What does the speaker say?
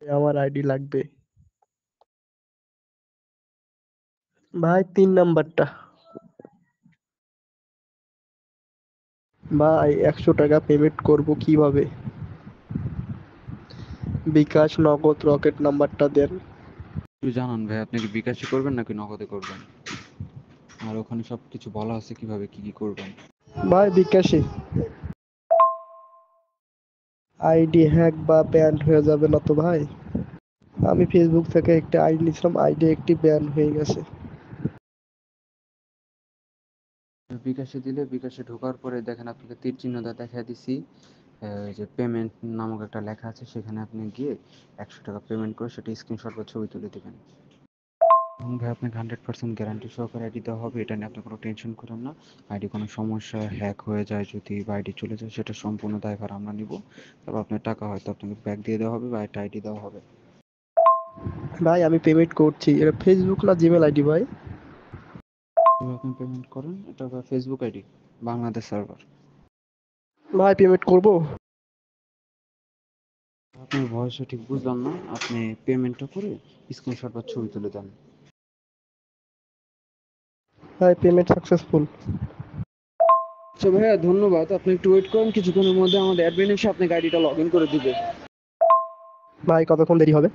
আমার আইডি লাগবে। ভাই 3 নাম্বারটা। ভাই 100 টাকা পেমেন্ট করব কিভাবে? বিকাশ, নগদ, রকেট নাম্বারটা দেন। একটু জানান ভাই, আপনি কি বিকাশে করবেন নাকি নগদে করবেন? আর ওখানে সব কিছু বলা আছে কিভাবে কি কি করবেন। ভাই বিকাশে। আইডি হ্যাক বা ব্যান হয়ে যাবে না তো ভাই? আমি ফেসবুক থেকে একটা আইডি নিয়েছিলাম, আইডি একটি ব্যান হয়ে গেছে। বিকাশে দিলে বিকাশে ঢোকার পরে দেখেন আপনাকে তীর চিহ্নটা দেখা দিছি, যে পেমেন্ট নামক একটা লেখা আছে, সেখানে আপনি গিয়ে 100 টাকা পেমেন্ট করে সেটা স্ক্রিনশট বা ছবি তুলে দেবেন। এবং ভাই আপনাকে 100% গ্যারান্টি সহকারে আইডি দেওয়া হবে, এটা নিয়ে আপনি কোনো টেনশন করেন না। আইডি কোনো সমস্যা হ্যাক হয়ে যায় যদি বা আইডি চলে যায়, সেটা সম্পূর্ণ দায়ভার আমরা নিব। তারপর আপনার টাকা হয়তো আপনাকে ব্যাক দিয়ে দেওয়া হবে বা একটা আইডি দেওয়া হবে। ভাই আমি পেমেন্ট করছি, এটা ফেসবুক না জিমেল আইডি ভাই? এবার আপনি পেমেন্ট করেন, এটা ফেসবুক আইডি, বাংলাদেশ সার্ভার। ভাই পেমেন্ট করব। আপনার ভয়েসটা ঠিক বুঝলাম না, আপনি পেমেন্টটা করে স্ক্রিনশট বা ছবি তুলে দেন। ভাই পেমেন্ট সাকসেসফুল। আচ্ছা ভাইয়া, ধন্যবাদ। আপনি একটু ওয়েট করুন, কিছুক্ষণের মধ্যে আমাদের অ্যাডমিন এসে আপনাকে আইডিটা লগ ইন করে দিবে। ভাই কতক্ষণ দেরি হবে?